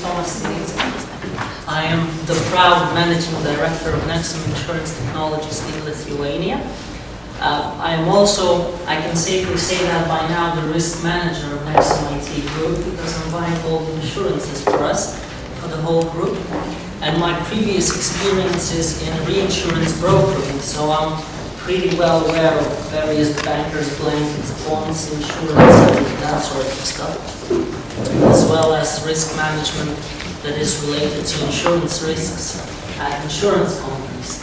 Tomas Sinicki. I am the proud Managing Director of NEXUM Insurance Technologies in Lithuania. I am also, I can safely say that by now, the risk manager of NEXUM IT Group, because I'm buying all the insurances for us, for the whole group. And my previous experience is in reinsurance brokering, so I'm pretty well aware of various bankers, blankets, bonds, insurance, and that sort of stuff, as well as risk management that is related to insurance risks at insurance companies.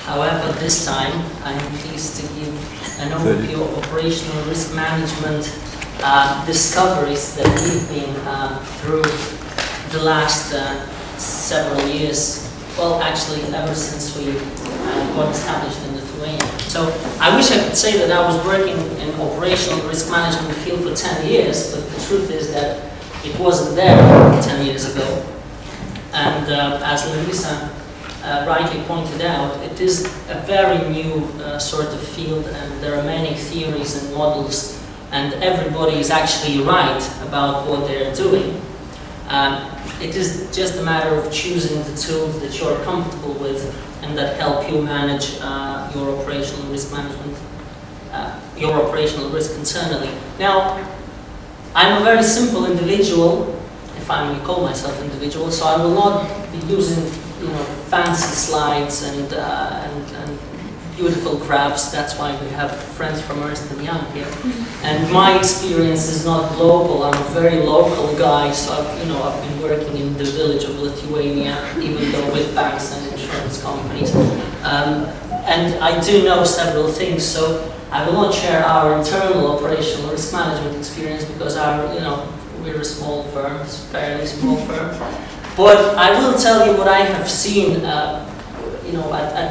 However, this time I'm pleased to give an overview of operational risk management discoveries that we've been through the last several years. Well, actually, ever since we got established in Lithuania. So I wish I could say that I was working in operational risk management field for 10 years, but the truth is that it wasn't there 10 years ago. And as Larisa rightly pointed out, it is a very new sort of field, and there are many theories and models, and everybody is actually right about what they're doing. It is just a matter of choosing the tools that you're comfortable with and that help you manage your operational risk management, your operational risk internally. Now, I'm a very simple individual, if I may call myself individual, so I will not be using fancy slides and beautiful graphs. That's why we have friends from Ernst and here. And my experience is not global. I'm a very local guy, so I've been working in the village of Lithuania, even though with banks and insurance companies. And I do know several things, so I will not share our internal operational risk management experience because we're a small firm, it's a fairly small firm. But I will tell you what I have seen at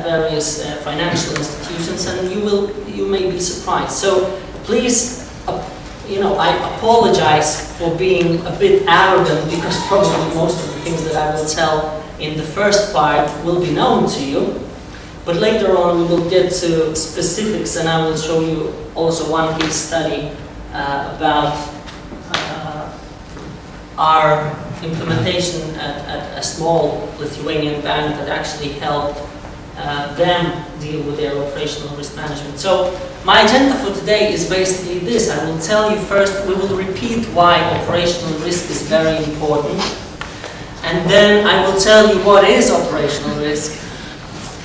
various financial institutions, and you may be surprised. So please, I apologize for being a bit arrogant, because probably most of the things that I will tell in the first part will be known to you. But later on we will get to specifics, and I will show you also one case study about our implementation at a small Lithuanian bank that actually helped them deal with their operational risk management. So my agenda for today is basically this. I will tell you first, we will repeat why operational risk is very important, and then I will tell you what is operational risk.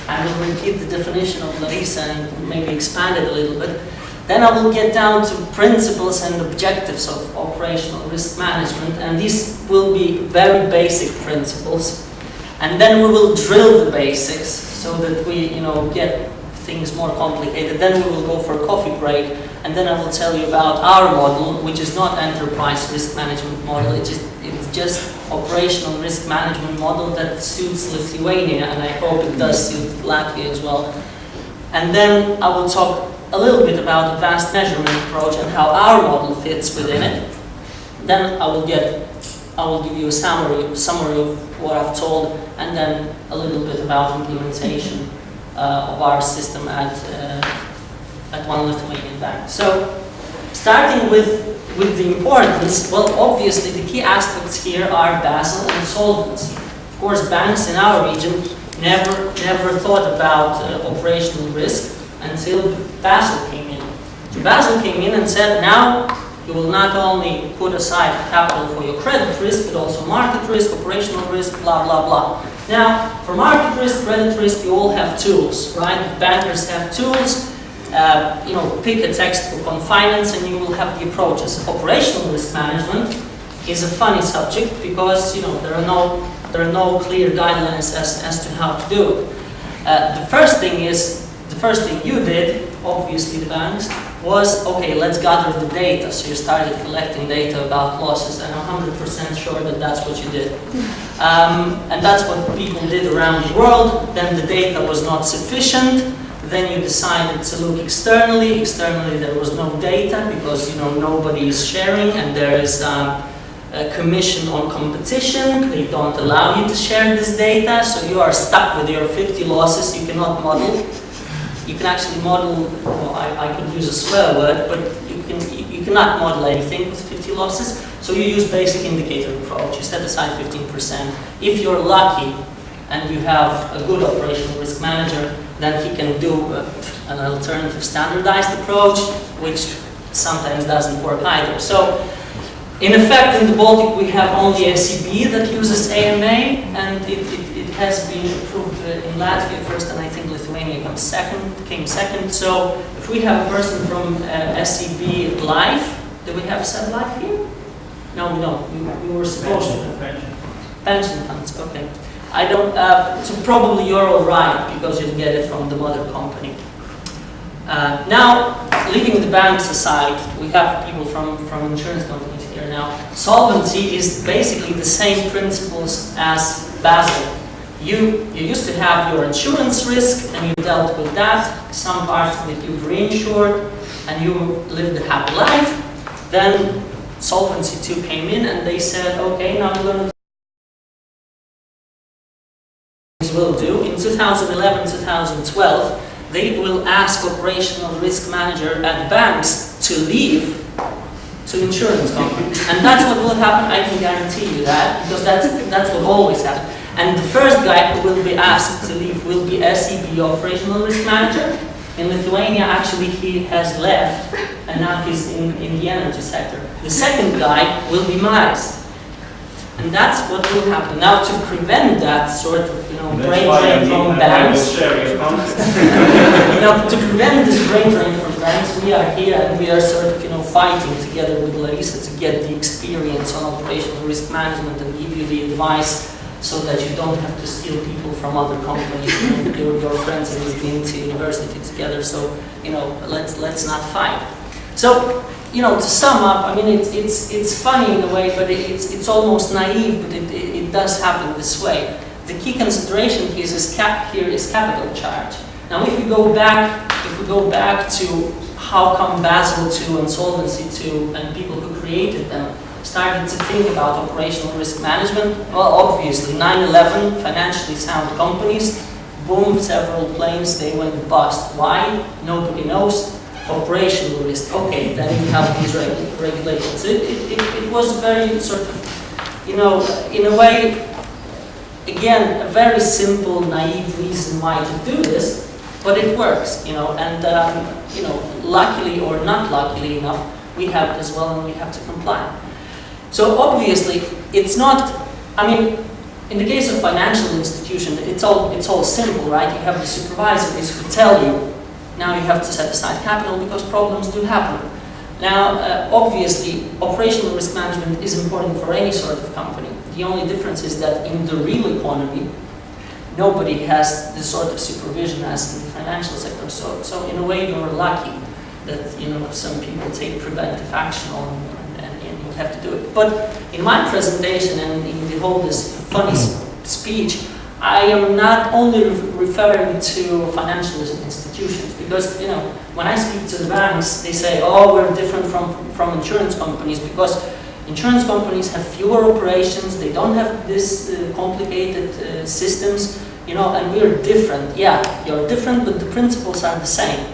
I will repeat the definition of Larisa and maybe expand it a little bit. Then I will get down to principles and objectives of operational risk management, and these will be very basic principles. And then we will drill the basics so that we get things more complicated. Then we will go for a coffee break, and then I will tell you about our model, which is not enterprise risk management model. It's just operational risk management model that suits Lithuania, and I hope it does suit Latvia as well. And then I will talk a little bit about advanced measurement approach and how our model fits within it. Then I will give you a summary of what I've told, and then a little bit about implementation of our system at one Lithuanian bank. So, starting with the importance, well, obviously the key aspects here are Basel and solvency. Of course, banks in our region never thought about operational risk until Basel came in. So Basel came in and said, now you will not only put aside capital for your credit risk, but also market risk, operational risk, blah, blah, blah. Now, for market risk, credit risk, you all have tools, right? Bankers have tools. Pick a textbook on finance and you will have the approaches. Operational risk management is a funny subject because there are no clear guidelines as to how to do it. The first thing you did, obviously the banks, was, okay, let's gather the data. So you started collecting data about losses, and I'm 100% sure that that's what you did. And that's what people did around the world. Then the data was not sufficient. Then you decided to look externally. Externally there was no data because nobody is sharing, and there is a commission on competition. They don't allow you to share this data, so you are stuck with your 50 losses. You cannot model. You can actually model, I could use a swear word, but you cannot model anything with 50 losses. So So you use basic indicator approach, you set aside 15%. If you're lucky and you have a good operational risk manager, then he can do an alternative standardized approach, which sometimes doesn't work either. So in effect, in the Baltic, we have only SEB that uses AMA, and it has been approved in Latvia first, and I think Lithuania came second. So if we have a person from SEB Life, do we have SEB Life here? No, we don't. We were supposed to. Pension funds, okay. I don't, so probably you're all right because you get it from the mother company. Now, leaving the banks aside, we have people from insurance companies here now. Solvency is basically the same principles as Basel. You used to have your insurance risk and you dealt with that. Some parts of it you've reinsured and you lived a happy life. Then Solvency II came in and they said, okay, now we're going to will do. In 2011, 2012, they will ask operational risk manager at banks to leave to insurance companies. And that's what will happen, I can guarantee you that, because that's what always happens. And the first guy who will be asked to leave will be SEB operational risk manager. In Lithuania, actually, he has left, and now he's in the energy sector. The second guy will be Maris. And that's what will happen. Now, to prevent that sort of, brain drain from banks, to prevent this brain drain from banks, we are here and we are sort of, fighting together with Larisa to get the experience on operational risk management and give you the advice so that you don't have to steal people from other companies. Your friends and you've been to university together, so let's not fight. So. To sum up, I mean, it's funny in a way, but it's almost naive, but it does happen this way. The key consideration here is capital charge. Now, if we go back to how come Basel II and Solvency II and people who created them started to think about operational risk management, well, obviously, 9/11, financially sound companies, boom, several planes, they went bust. Why? Nobody knows. Operational risk, okay, then you have these regulations. It was very sort of, in a way, again, a very simple, naive reason why to do this, but it works, and, luckily or not luckily enough, we have it as well and we have to comply. So obviously, it's not, I mean, in the case of financial institution, it's all simple, right? You have the supervisors who tell you, now you have to set aside capital because problems do happen. Now, obviously, operational risk management is important for any sort of company. The only difference is that in the real economy, nobody has the sort of supervision as in the financial sector. So in a way, you're lucky that some people take preventive action on and you have to do it. But in my presentation and in the whole this funny speech, I am not only referring to financial institutions because, when I speak to the banks, they say, oh, we're different from insurance companies because insurance companies have fewer operations, they don't have this complicated systems, and we're different. Yeah, you're different, but the principles are the same.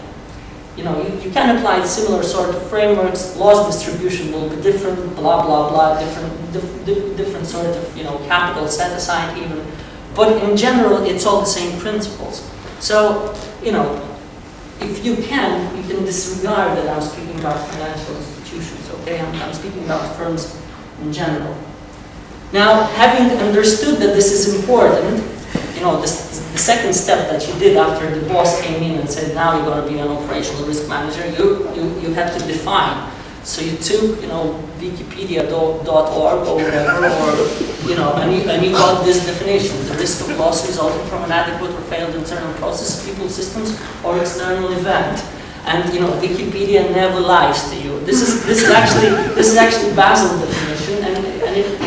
You can apply similar sort of frameworks, loss distribution will be different, blah, blah, blah, different sort of, capital set aside even. But in general, it's all the same principles. So, if you can disregard that I'm speaking about financial institutions, okay? I'm speaking about firms in general. Now, having understood that this is important, the second step that you did after the boss came in and said, now you're going to be an operational risk manager, you had to define. So you took, Wikipedia.org or whatever, and you got this definition: the risk of loss resulting from an adequate or failed internal process, people, systems, or external event. And Wikipedia never lies to you. This is actually Basel definition, and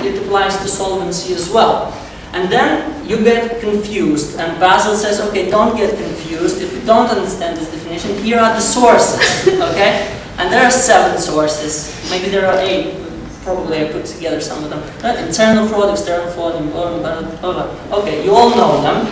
it applies to solvency as well. And then you get confused, and Basel says, okay, don't get confused. If you don't understand this definition, here are the sources, okay? And there are 7 sources. Maybe there are 8. Probably I put together some of them. Internal fraud, external fraud, blah, blah, blah. Okay, you all know them.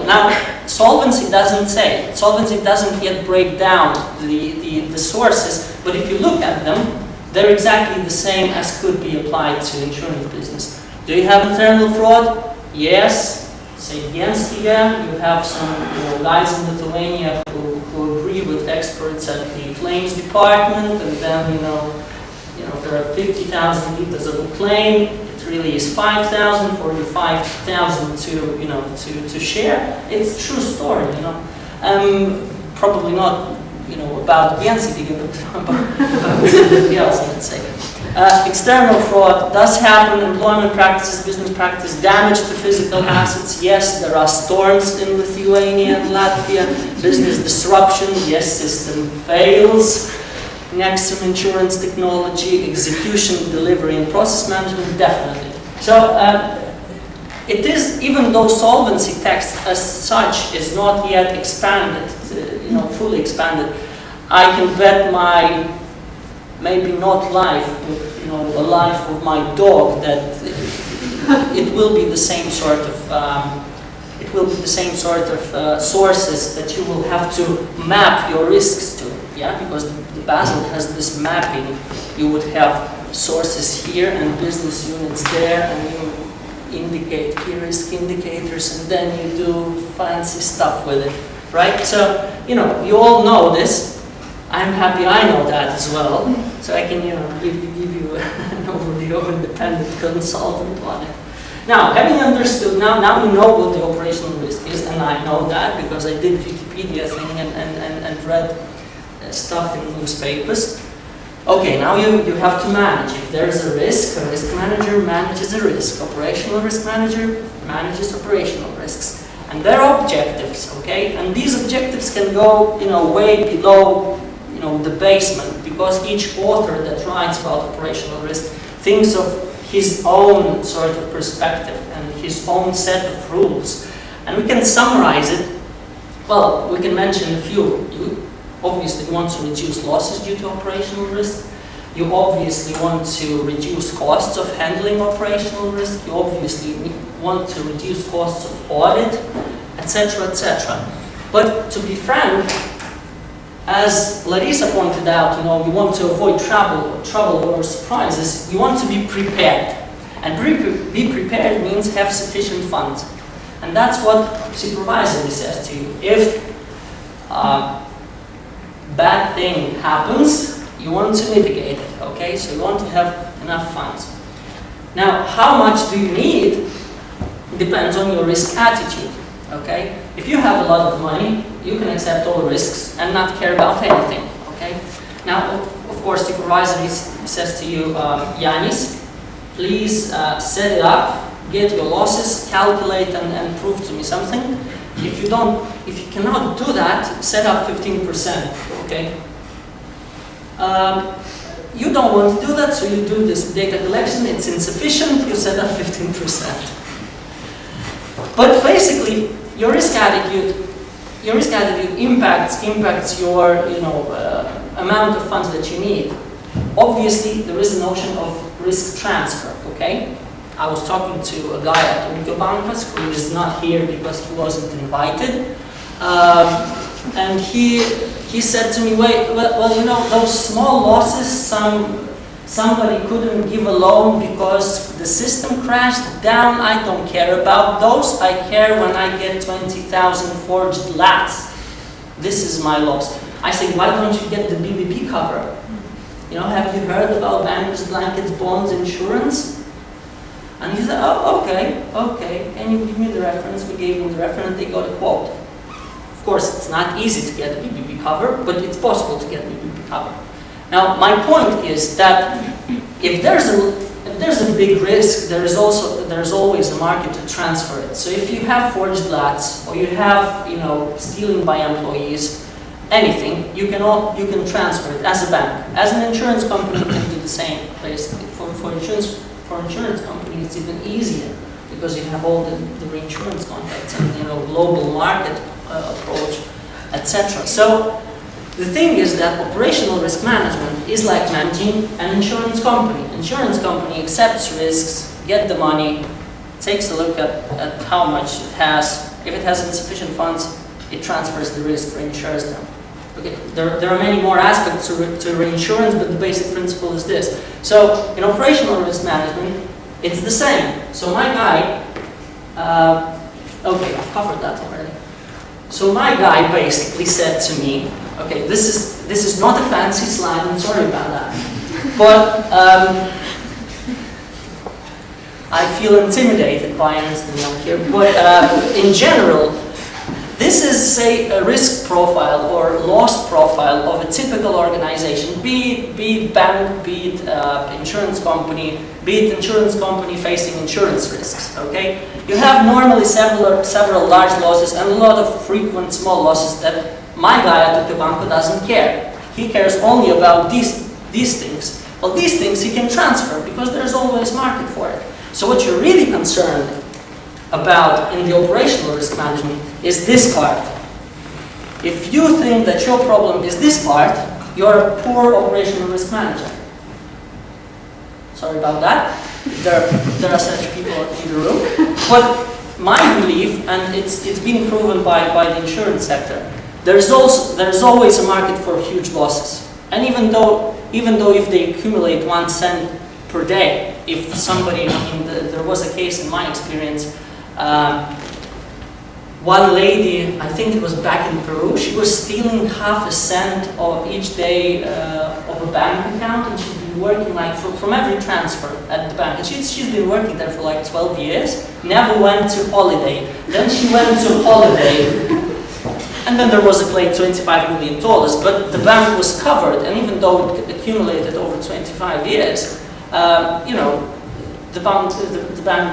Now, solvency doesn't say it. Solvency doesn't yet break down the sources, but if you look at them, they're exactly the same as could be applied to insurance business. Do you have internal fraud? Yes. Say against here. You have some guys in Lithuania who agree with experts at the claims department, and then there are 50,000 liters of a claim. It really is 5,000, 45,000 to share. It's a true story, probably not about the NCD, but about something else, let's say. External fraud does happen, employment practices, business practice, damage to physical assets. Yes, there are storms in Lithuania and Latvia. Business disruption, yes, system fails. NEXUM insurance technology, execution, delivery, and process management, definitely. So it is, even though solvency text as such is not yet expanded, fully expanded, I can bet my, maybe not life, but the life of my dog, that it will be the same sort of, sources that you will have to map your risks to. Yeah, because the Basel has this mapping. You would have sources here and business units there, and you indicate key risk indicators, and then you do fancy stuff with it, right? So, you all know this. I'm happy I know that as well, so I can, give you an overview of independent consultant on it. Now, having understood, now we know what the operational risk is, and I know that because I did Wikipedia thing and read stuff in newspapers. Okay, now you have to manage. If there's a risk manager manages a risk. Operational risk manager manages operational risks. And there are objectives, okay? And these objectives can go, way below, the basement, because each author that writes about operational risk thinks of his own sort of perspective and his own set of rules. And we can summarize it. Well, we can mention a few. You obviously want to reduce losses due to operational risk. You obviously want to reduce costs of handling operational risk. You obviously want to reduce costs of audit, etc., etc. But to be frank, as Larisa pointed out, you want to avoid trouble or surprises. You want to be prepared. And be prepared means have sufficient funds. And that's what supervisory says to you. If a bad thing happens, you want to mitigate it, okay? So you want to have enough funds. Now, how much do you need depends on your risk attitude, okay? If you have a lot of money, you can accept all risks and not care about anything, okay? Now, of course, supervisory says to you, Yanis, please set it up, get your losses, calculate and prove to me something. If you cannot do that, set up 15%, okay? You don't want to do that, so you do this data collection, it's insufficient, you set up 15%. But basically, your risk attitude impacts your amount of funds that you need. Obviously, there is a notion of risk transfer, okay? I was talking to a guy at SWEDBANK who is not here because he wasn't invited. And he said to me, well, those small losses, somebody couldn't give a loan because the system crashed down. I don't care about those. I care when I get 20,000 forged lats. This is my loss. I said, why don't you get the BBB cover? Have you heard about bankers, blankets, bonds, insurance? And he said, oh, okay, can you give me the reference? We gave him the reference, they got a quote. Of course, it's not easy to get a BBB cover, but it's possible to get a BBB cover. Now, my point is that if there's a big risk, there's always a market to transfer it. So if you have forged lats, or you have, stealing by employees, anything, you can transfer it as a bank. As an insurance company, you can do the same. Basically, for insurance company, it's even easier because you have all the reinsurance contracts and global market approach, etc. So the thing is that operational risk management is like managing an insurance company. Insurance company accepts risks, get the money, takes a look at how much it has. If it has insufficient funds, it transfers the risk, reinsures them. Okay, there are many more aspects to reinsurance, but the basic principle is this. So in operational risk management, it's the same. So my guy, okay, I've covered that already. So my guy basically said to me, okay, this is not a fancy slide, I'm sorry about that. But I feel intimidated by Ernst here. But in general, this is, say, a risk profile or loss profile of a typical organization, be it bank, be it insurance company facing insurance risks, okay? You have normally several large losses and a lot of frequent small losses that my guy at the bank doesn't care. He cares only about these things. Well, these things he can transfer because there's always market for it. So what you're really concerned about in the operational risk management is this part. If you think that your problem is this part, you're a poor operational risk manager. Sorry about that. There are such people in the room. But my belief, and it's been proven by the insurance sector, there's always a market for huge losses. And even though if they accumulate 1 cent per day, if somebody, there was a case in my experience, one lady, I think it was back in Peru, she was stealing ½ cent of each day of a bank account, and she's been working like from every transfer at the bank. And she's been working there for like 12 years, never went to holiday. Then she went to holiday, and then there was a claim, $25 million, but the bank was covered, and even though it accumulated over 25 years, you know, the bank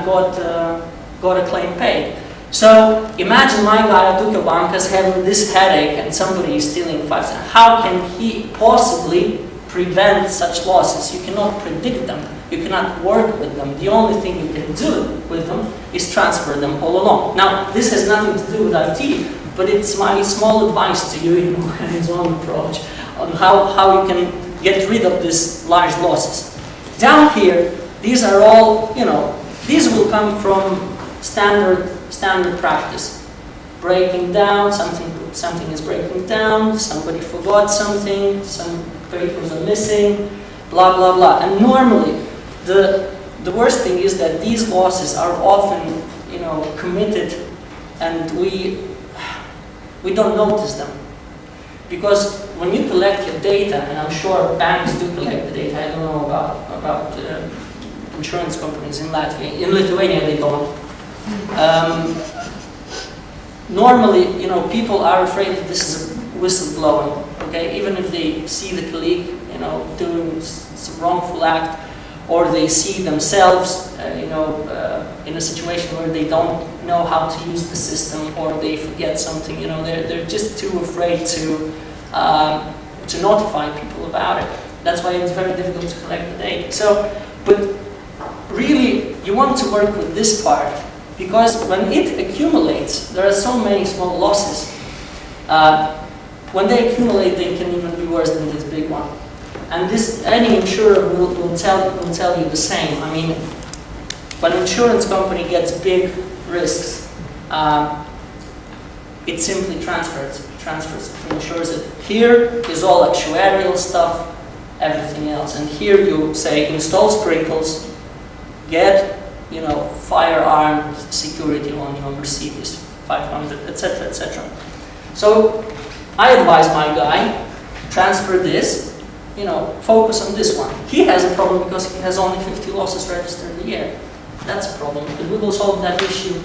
got a claim paid. So imagine my guy at Bank is having this headache and somebody is stealing 5 cents. How can he possibly prevent such losses? You cannot predict them. You cannot work with them. The only thing you can do with them is transfer them all along. Now, this has nothing to do with IT, but it's my small advice to you in my hands-on approach on how you can get rid of these large losses. Down here, these are all, you know, these will come from standard practice. Breaking down, something is breaking down, somebody forgot something, some papers are missing, blah, blah, blah. And normally, the worst thing is that these losses are often, you know, committed, and we don't notice them. Because when you collect your data, and I'm sure banks do collect the data, I don't know about insurance companies in Latvia. In Lithuania, they don't. Normally, you know, people are afraid that this is a whistleblowing, okay? Even if they see the colleague, you know, doing some wrongful act, or they see themselves, you know, in a situation where they don't know how to use the system, or they forget something, you know, they're just too afraid to notify people about it. That's why it's very difficult to collect the data. So, but really, you want to work with this part, because when it accumulates, there are so many small losses. When they accumulate, they can even be worse than this big one. And this, any insurer will tell you the same. I mean, when an insurance company gets big risks, it simply transfers it, insures it. Here is all actuarial stuff, everything else. And here you say install sprinkles, get, you know, firearm security on your Mercedes 500, etc., etc. So I advise my guy, transfer this, you know, focus on this one. He has a problem because he has only 50 losses registered a year. That's a problem, but we will solve that issue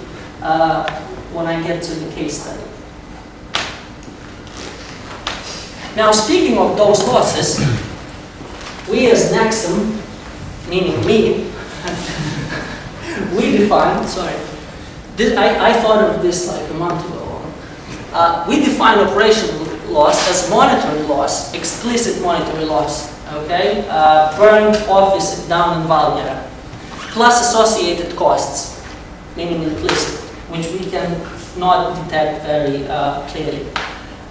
when I get to the case study. Now, speaking of those losses, we as NEXUM, meaning me, we define, sorry, I thought of this like a month ago. We define operational loss as monetary loss, explicit monetary loss, okay? Burned office down in Valmiera, plus associated costs, meaning implicit, which we can not detect very clearly.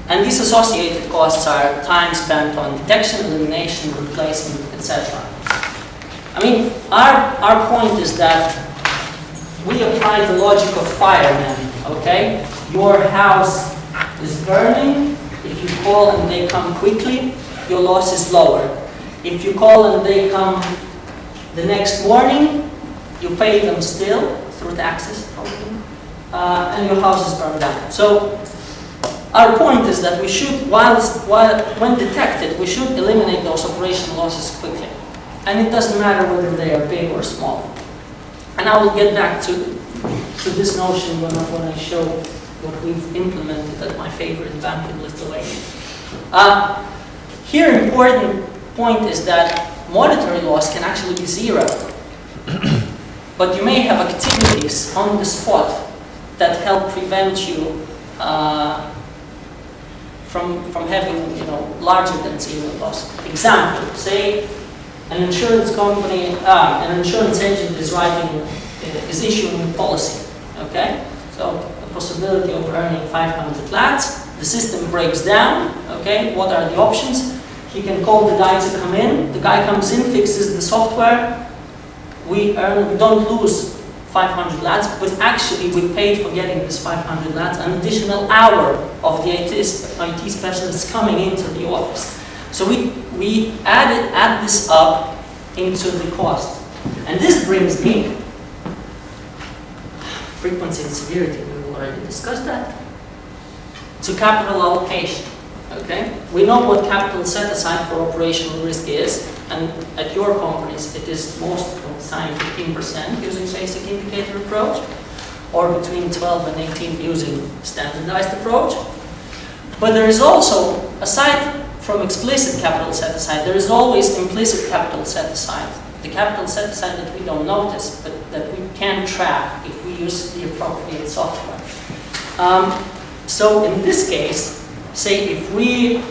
And these associated costs are time spent on detection, elimination, replacement, etc. I mean, our point is that we apply the logic of firemen, okay? Your house is burning, If you call and they come quickly, your loss is lower. If you call and they come the next morning, you pay them still through taxes, probably, and your house is burned down. So our point is that we should, when detected, we should eliminate those operational losses quickly. And it doesn't matter whether they are big or small. And I will get back to this notion when I show what we've implemented at my favorite bank in Lithuania. Here, important point is that monetary loss can actually be zero. But you may have activities on the spot that help prevent you from having, larger than zero loss. Example, say an insurance company, an insurance agent is issuing a policy, okay? So the possibility of earning 500 lats, the system breaks down, okay? What are the options? He can call the guy to come in, the guy comes in, fixes the software, we don't lose 500 lats, but actually we paid for getting this 500 lats, an additional hour of the IT specialists coming into the office. So we add this up into the cost. And this brings me, frequency and severity, we already discussed that, to capital allocation. Okay? We know what capital set aside for operational risk is, and at your companies it is most of the time 15% using basic indicator approach, or between 12 and 18 using standardized approach. But there is also, aside from explicit capital set aside, there is always implicit capital set aside. The capital set aside that we don't notice, but that we can track if we use the appropriate software. So in this case, say if we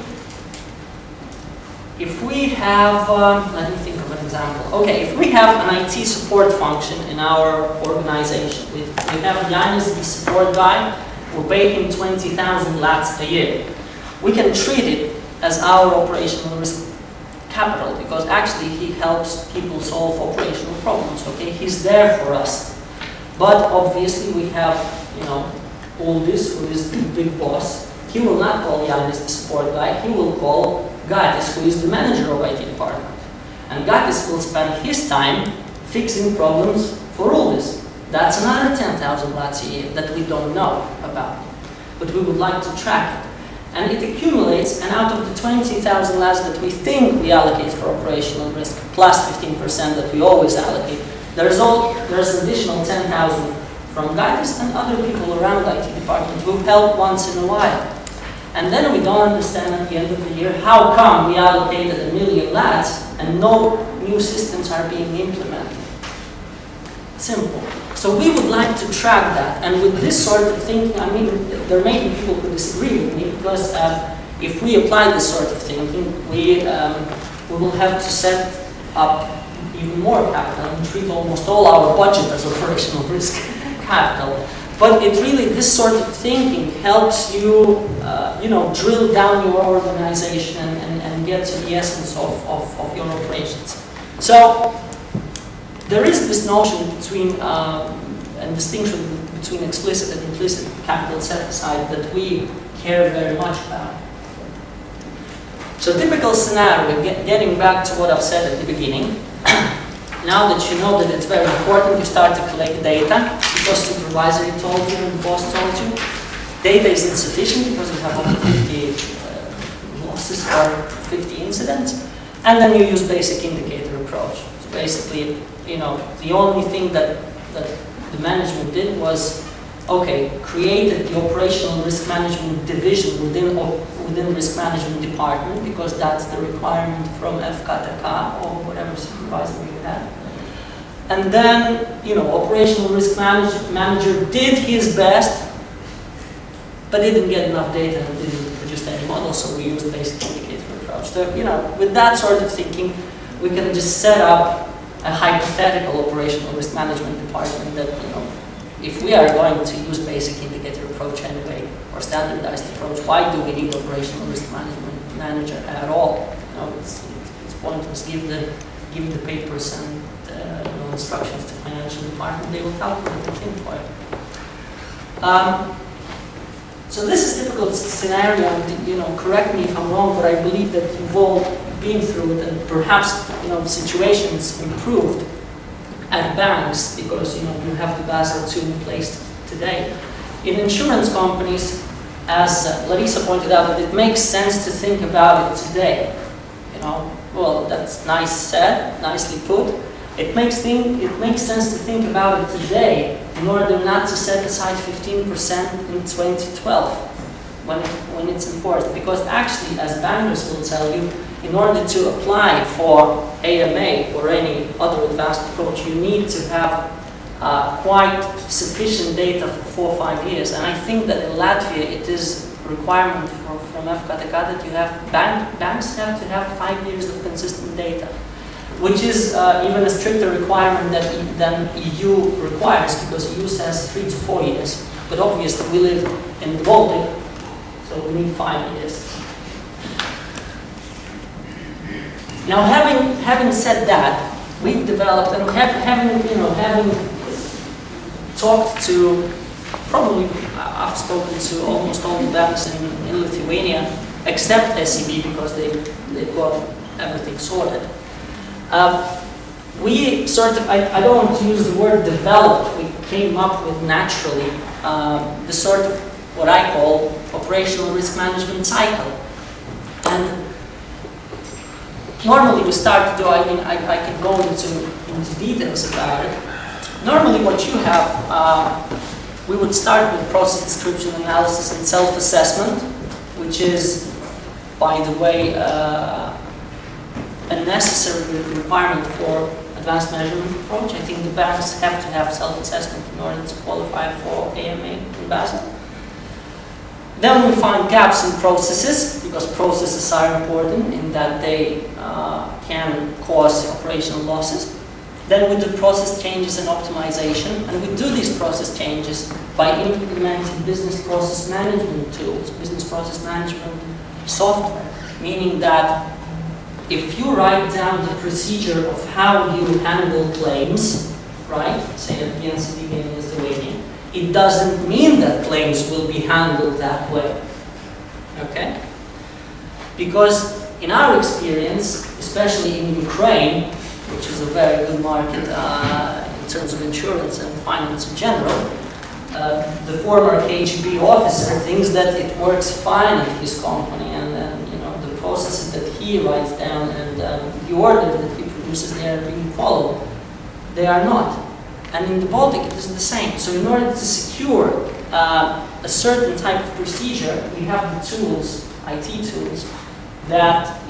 have, let me think of an example. Okay, if we have an IT support function in our organization, we have Yanis, the support guy, we pay him 20,000 lats a year. We can treat it as our operational risk capital, because actually he helps people solve operational problems, okay? He's there for us. But obviously we have, Uldis, who is the big boss. He will not call Yanis the support guy, he will call Gatis, who is the manager of IT department. And Gatis will spend his time fixing problems for Uldis. That's another 10,000 lats a year that we don't know about, but we would like to track it. And it accumulates, and out of the 20,000 lats that we think we allocate for operational risk, plus 15% that we always allocate, there's additional 10,000 from Gatis and other people around the IT department who help once in a while. And then we don't understand at the end of the year how come we allocated 1 million lats and no new systems are being implemented. Simple. So we would like to track that, and with this sort of thinking, I mean, there may be people who disagree with me, because if we apply this sort of thinking, we will have to set up even more capital and treat almost all our budget as operational risk capital. But it really, this sort of thinking helps you, drill down your organization and get to the essence of your operations. So there is this notion between, and distinction between explicit and implicit capital set aside that we care very much about. So typical scenario, getting back to what I've said at the beginning, now that you know that it's very important, you start to collect data because supervisory told you and the boss told you. Data is insufficient because you have only 50 losses or 50 incidents, and then you use basic indicator approach. So basically, the only thing that the management did was, okay, created the operational risk management division within risk management department, because that's the requirement from FKTK or whatever supervisor you had. And then, operational risk manager did his best, but didn't get enough data and didn't produce any models, so we used basic indicator approach. So, with that sort of thinking, we can just set up a hypothetical operational risk management department that, if we are going to use basic indicator approach anyway, or standardized approach, why do we need operational risk management manager at all? It's pointless. Give the papers and instructions to financial department. They will calculate the thing for it. So this is a difficult scenario, and correct me if I'm wrong, but I believe that you've all been through it, and perhaps situations improved at banks because you have the Basel II in place today. In insurance companies, as Larisa pointed out, that it makes sense to think about it today. Well, that's nice said, nicely put. It makes sense to think about it today in order not to set aside 15% in 2012 when it's enforced. Because actually, as bankers will tell you, in order to apply for AMA or any other advanced approach, you need to have quite sufficient data for 4 or 5 years. And I think that in Latvia it is a requirement from FKTK that you have banks have to have 5 years of consistent data, which is even a stricter requirement than EU requires, because EU says 3 to 4 years. But obviously we live in the Baltic, so we need 5 years. Now, having said that, we've developed, and having talked to, probably I've spoken to almost all the banks in Lithuania, except SEB, because they've got everything sorted. We sort of, I don't want to use the word developed, we came up with naturally the sort of what I call operational risk management cycle. And normally we start to do, I can go into details about it. Normally what you have, we would start with process description, analysis, and self-assessment, which is, by the way, a necessary requirement for advanced measurement approach. I think the banks have to have self-assessment in order to qualify for AMA in Basel. Then we find gaps in processes, because processes are important in that they can cause operational losses. Then we do process changes and optimization, and we do these process changes by implementing business process management tools, business process management software, meaning that if you write down the procedure of how you handle claims, right, say at the NCD in Lithuania, it doesn't mean that claims will be handled that way, okay? Because in our experience, especially in Ukraine, which is a very good market in terms of insurance and finance in general, the former KGB officer thinks that it works fine in his company, and the processes that he writes down and the order that he produces, they are being followed. They are not. And in the Baltic it is the same. So in order to secure a certain type of procedure, we have the tools, IT tools, that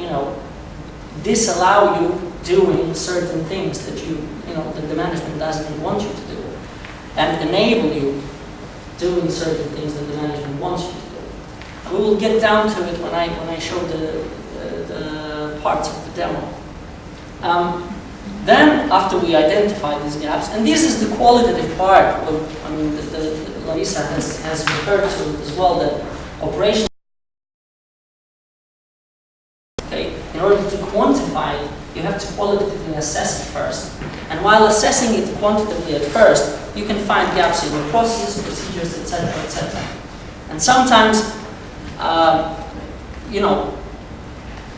disallow you doing certain things that that the management doesn't want you to do, and enable you doing certain things that the management wants you to do. And we will get down to it when I show the parts of the demo. Then, after we identify these gaps, and this is the qualitative part of, that Larisa has referred to as well, that operation. Okay, in order to quantify it, you have to qualitatively assess it first. And while assessing it quantitatively at first, you can find gaps in your processes, procedures, etc., etc. And sometimes,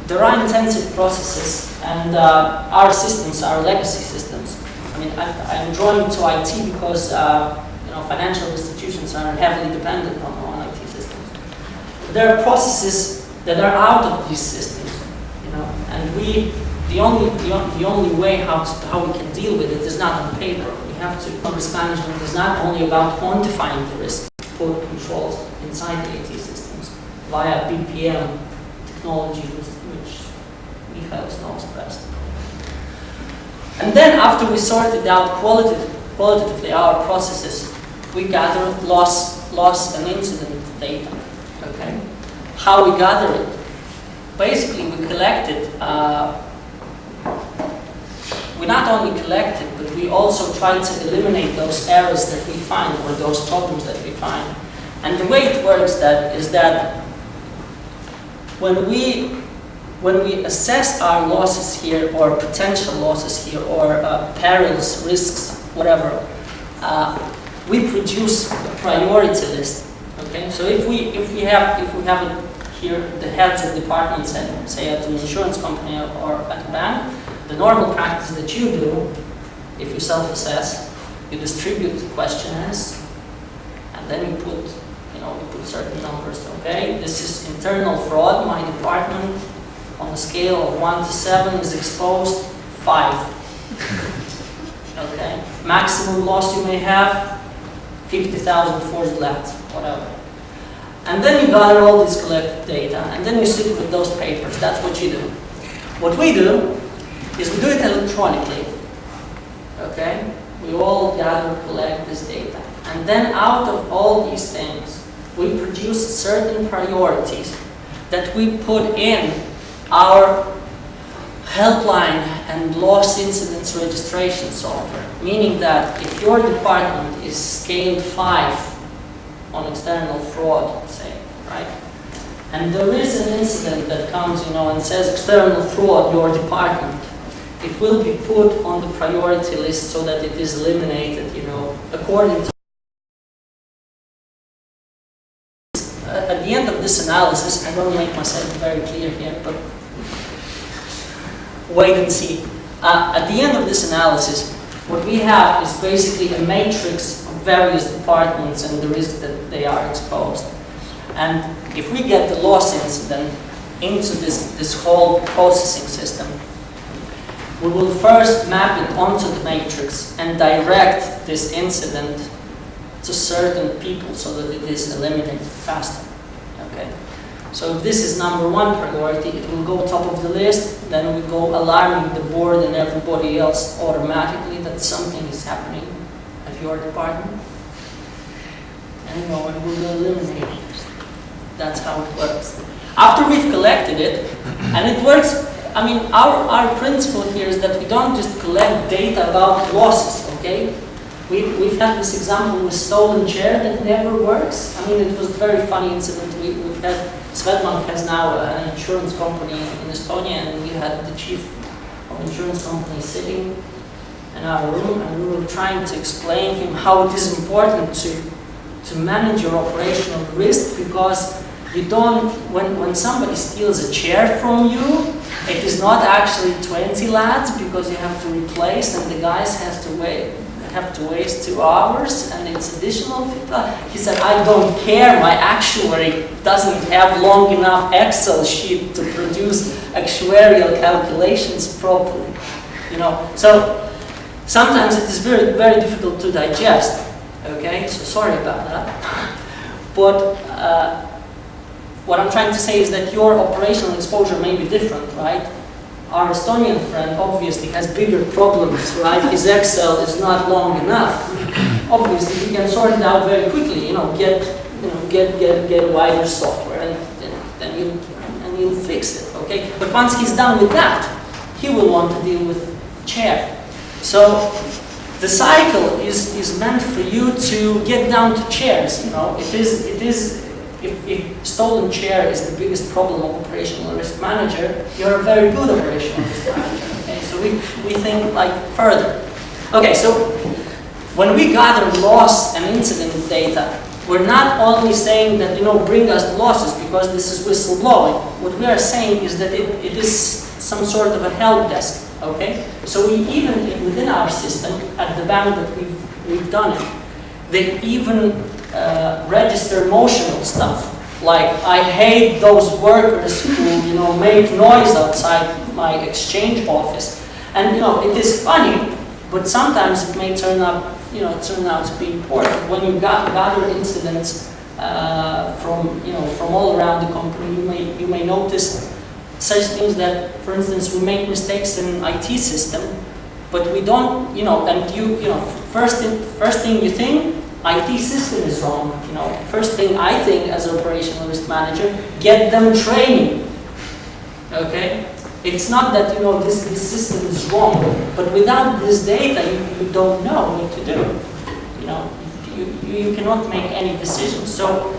there are intensive processes, and our systems are legacy systems. I'm drawn to IT because financial institutions are heavily dependent on IT systems. But there are processes that are out of these systems, and the only way how we can deal with it is not on paper. We have to. Risk management is not only about quantifying the risk, put controls inside the IT systems via BPM technology, which Michael knows best. And then after we sorted out qualitatively our processes, we gathered loss and incident data. Okay, how we gather it? Basically, we collected. We not only collected, but we also tried to eliminate those errors that we find or those problems that we find. And the way it works is that when we assess our losses here, or potential losses here, or perils, risks, whatever, we produce a priority list Okay, so if we have it here, the heads of departments, say at an insurance company or at a bank, the normal practice that you do, if you self-assess, you distribute questionnaires, and then you put certain numbers. Okay, this is internal fraud. My department, on a scale of 1 to 7, is exposed 5. Okay, maximum loss you may have 50,000 forged labs, whatever. And then you gather all this collected data, and then you sit with those papers. That's what you do. What we do is we do it electronically. Okay, we all gather, collect this data, and then out of all these things, we produce certain priorities that we put in our helpline and loss incidents registration software. Meaning that if your department is scaled 5 on external fraud, say, right? And there is an incident that comes, and says external fraud, your department, it will be put on the priority list so that it is eliminated, according to. At the end of this analysis, I'm going to make myself very clear here, but wait and see. At the end of this analysis, what we have is basically a matrix of various departments and the risk that they are exposed. And if we get the loss incident into this whole processing system, we will first map it onto the matrix and direct this incident to certain people so that it is eliminated faster. Okay. So if this is number 1 priority, it will go top of the list, then we go alarming the board and everybody else automatically that something is happening at your department. And we will eliminate it. That's how it works. After we've collected it, and it works, our principle here is that we don't just collect data about losses, okay? We've had this example with stolen chair that never works. It was a very funny incident. We've had, SWEDBANK has now an insurance company in Estonia, and we had the chief of insurance company sitting in our room, and we were trying to explain to him how it is important to manage your operational risk, because you don't, when somebody steals a chair from you, it is not actually 20 lads because you have to replace, and the guys have to waste 2 hours, and it's additional. He said, I don't care, my actuary doesn't have long enough Excel sheet to produce actuarial calculations properly. So sometimes it is very, very difficult to digest. Okay, so sorry about that. But what I'm trying to say is that your operational exposure may be different, right? Our Estonian friend obviously has bigger problems, right? His Excel is not long enough. Obviously, he can sort it out very quickly. Get wider software, and then you'll fix it. Okay. But once he's done with that, he will want to deal with chair. So the cycle is meant for you to get down to chairs. If stolen chair is the biggest problem of operational risk manager, you're a very good operational risk manager. Okay, so we think further. Okay, so when we gather loss and incident data, we're not only saying that bring us the losses because this is whistleblowing. What we are saying is that it is some sort of a help desk. Okay, so we even within our system at the bank that we've done it, they even register emotional stuff. Like, I hate those workers who, make noise outside my exchange office. And, it is funny, but sometimes it may turn out to be important. When you gather incidents from all around the company, you may notice such things that, for instance, we make mistakes in IT system, but we don't, first thing you think, IT system is wrong. First thing I think as an operational risk manager, get them training. Okay, it's not that this system is wrong, but without this data, you don't know what to do. You cannot make any decisions. So,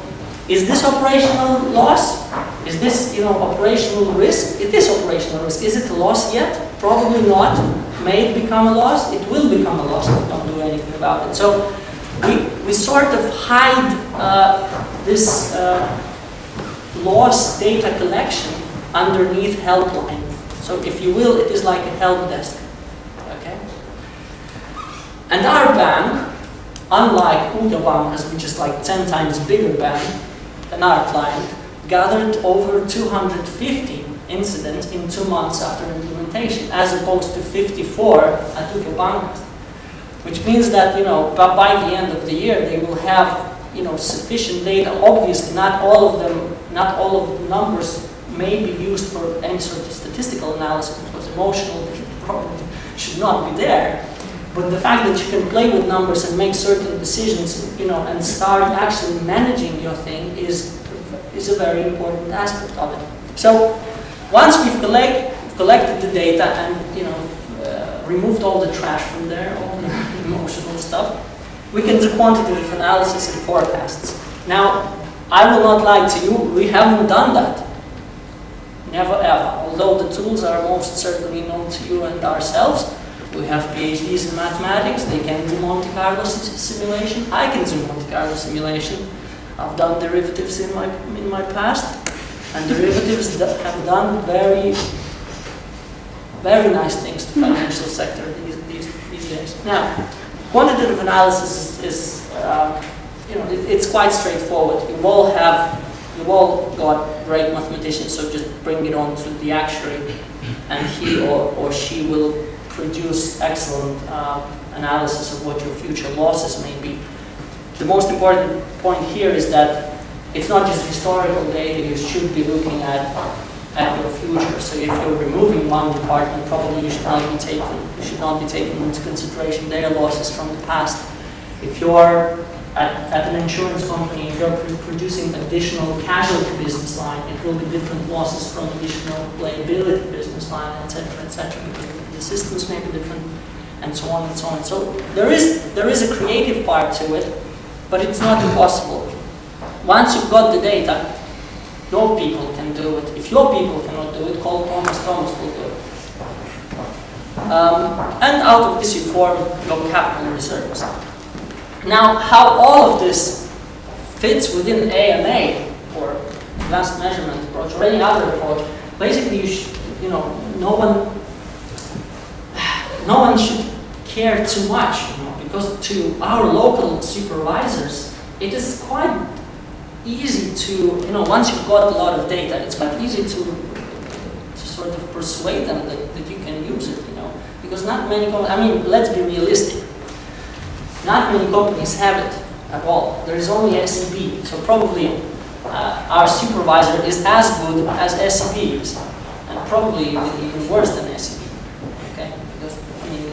is this operational loss? Is this operational risk? It is operational risk. Is it a loss yet? Probably not. May it become a loss? It will become a loss if you don't do anything about it. So. We sort of hide this loss data collection underneath helpline. So if you will, it is like a help desk. Okay? And our bank, unlike Bankas, which is like 10 times bigger bank than our client, gathered over 250 incidents in 2 months after implementation, as opposed to 54 at Bankas. Which means that, you know, by the end of the year, they will have, you know, sufficient data. Obviously, not all of the numbers may be used for any sort of statistical analysis, because emotional probably should not be there. But the fact that you can play with numbers and make certain decisions, you know, and start actually managing your thing is a very important aspect of it. So once we've collected the data and, you know, removed all the trash from there, all the emotional stuff, we can do quantitative analysis and forecasts. Now, I will not lie to you, we haven't done that. Never ever. Although the tools are most certainly known to you and ourselves, we have PhDs in mathematics, they can do Monte Carlo simulation, I can do Monte Carlo simulation. I've done derivatives in my past, and derivatives that have done very nice things to the financial sector these days. Now, quantitative analysis is you know, it's quite straightforward. You've all got great mathematicians, so just bring it on to the actuary, and he or she will produce excellent analysis of what your future losses may be. The most important point here is that it's not just historical data you should be looking at your future. So if you're removing one department, probably you should not be taking into consideration their losses from the past. If you're at an insurance company, if you're producing additional casualty business line, it will be different losses from additional liability business line, etc., because the systems may be different, and so on and so on. So there is a creative part to it, but it's not impossible. Once you've got the data, your people can do it. If your people cannot do it, call Tomas will do it. And out of this you form your capital reserves. Now, how all of this fits within AMA, or advanced measurement approach, or any other approach, basically no one should care too much, because to our local supervisors, it is quite easy to, once you've got a lot of data, it's quite easy to sort of persuade them that you can use it, because not many, let's be realistic, not many companies have it at all. There is only SEB, so probably our supervisor is as good as SEB is, and probably even worse than SEB, okay? Because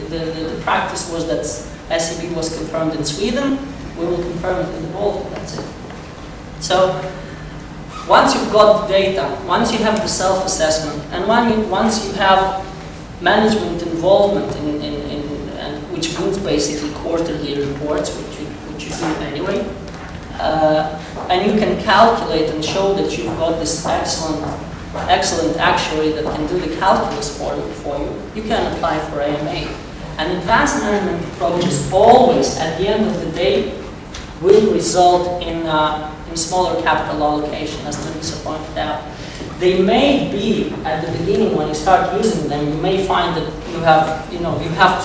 the practice was that SEB was confirmed in Sweden, we will confirm it in the Baltic, that's it. So, once you've got the data, once you have the self-assessment, and once you have management involvement and which means basically quarterly reports, which you do anyway, and you can calculate and show that you've got this excellent actuary that can do the calculus for you, you can apply for AMA. And advanced management approaches always, at the end of the day, will result in smaller capital allocation, as Larisa pointed out. They may be, at the beginning, when you start using them, you may find that you have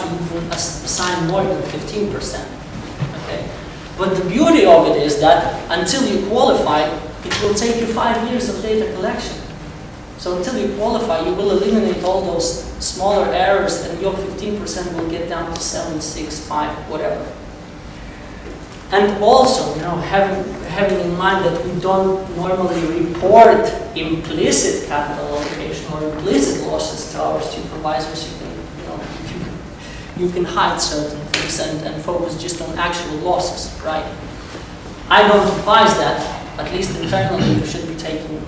to assign more than 15%. Okay? But the beauty of it is that until you qualify, it will take you 5 years of data collection. So until you qualify, you will eliminate all those smaller errors, and your 15% will get down to 7, 6, 5, whatever. And also, having in mind that we don't normally report implicit capital allocation or implicit losses to our supervisors, you can hide certain things and focus just on actual losses, right? I don't advise that. At least internally, you should be taking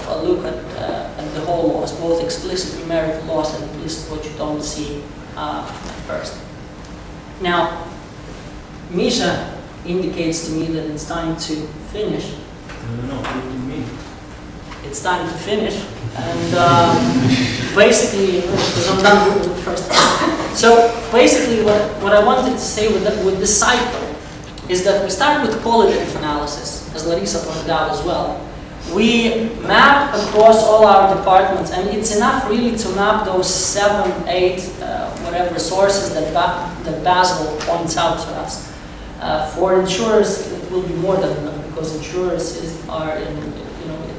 a look at the whole loss, both explicit numerical loss and implicit what you don't see at first. Now, Misha indicates to me that it's time to finish. No, what do you mean? It's time to finish, and basically, because I'm done with the first part. So basically, what I wanted to say with this cycle is that we start with qualitative analysis, as Larisa pointed out as well. We map across all our departments, and it's enough really to map those 7, 8, whatever sources that Basel points out to us. For insurers, it will be more than enough, because insurers are in,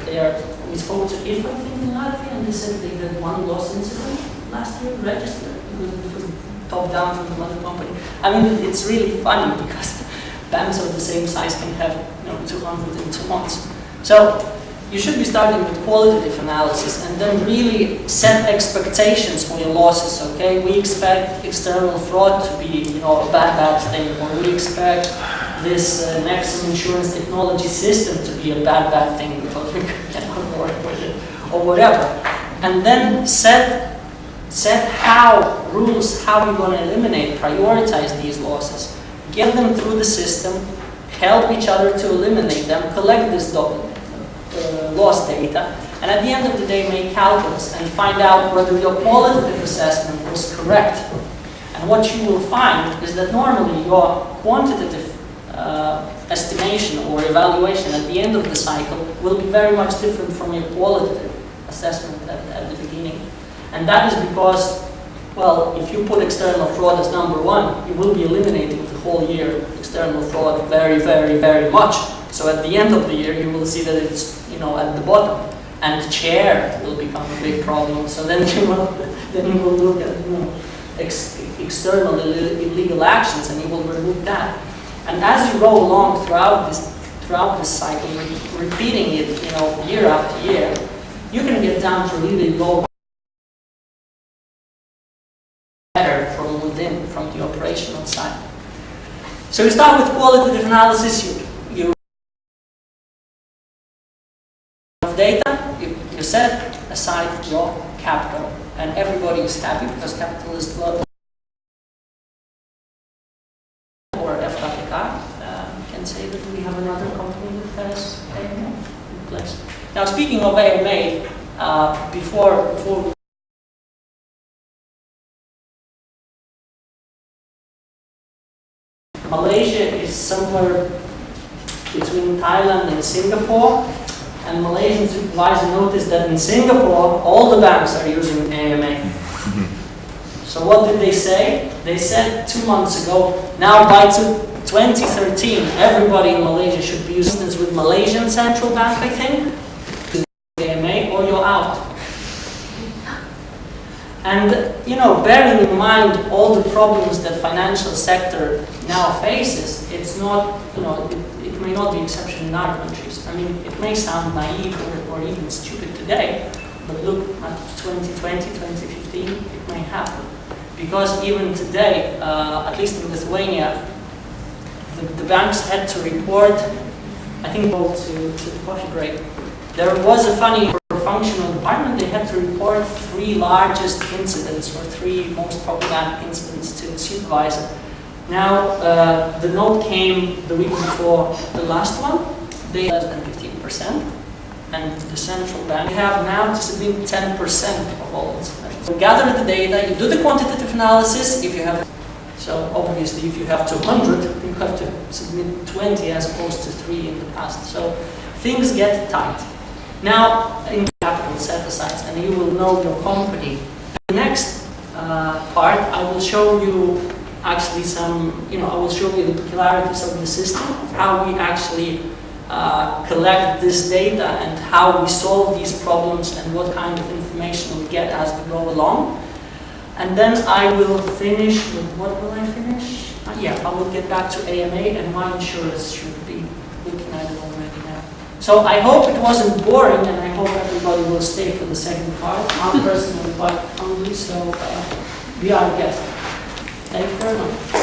they are. We spoke to IF, I think, in Latvia, and they said they had 1 loss incident last year registered because it was top down from another company. I mean, it's really funny because banks of the same size can have 200 in 2 months. So you should be starting with qualitative analysis and then really set expectations for your losses, okay? We expect external fraud to be a bad thing, or we expect this NEXUM insurance technology system to be a bad thing because we cannot work with it, or whatever. And then set rules how you're going to eliminate, prioritize these losses, get them through the system, help each other to eliminate them, collect this loss data, and at the end of the day make calculus and find out whether your qualitative assessment was correct. And what you will find is that normally your quantitative estimation or evaluation at the end of the cycle will be very much different from your qualitative assessment at the beginning. And that is because, well, if you put external fraud as number 1, you will be eliminating the whole year external fraud very, very, very much. So at the end of the year, you will see that it's at the bottom, and share will become a big problem. So then you will look at external illegal actions, and you will remove that. And as you go along throughout this cycle, repeating it year after year, you can get down to really low better from within, from the operational side. So you start with qualitative analysis. You data, you set aside your capital, and everybody is happy because capital is low. Or FKPK, can say that we have another company that has AMA in place. Now, speaking of AMA, before Malaysia is somewhere between Thailand and Singapore. And Malaysian supervisor noticed that in Singapore, all the banks are using AMA. So what did they say? They said 2 months ago, now by 2013, everybody in Malaysia should be using this with Malaysian Central Bank, I think, AMA, or you're out. And, bearing in mind all the problems that financial sector now faces, it's not, it may not be exception in our countries. I mean, it may sound naive or even stupid today, but look at 2020, 2015, it may happen. Because even today, at least in Lithuania, the banks had to report, I think, go to the coffee break. There was a funny functional department, they had to report 3 largest incidents or 3 most problematic incidents to the supervisor. Now, the note came the week before the last one. They less than 15%, and the central bank have now to submit 10% of all incidents. So gather the data, you do the quantitative analysis. If you have, so obviously, if you have 200, you have to submit 20 as opposed to 3 in the past. So things get tight. Now, in capital set-asides, and you will know your company. The next part, I will show you actually I will show you the peculiarities of the system, how we actually collect this data and how we solve these problems and what kind of information we get as we go along. And then I will finish with, what will I finish? I will get back to AMA, and my insurers should be looking at it already now. So I hope it wasn't boring, and I hope everybody will stay for the second part. I'm personally quite hungry, so be our guest. Thank you very much.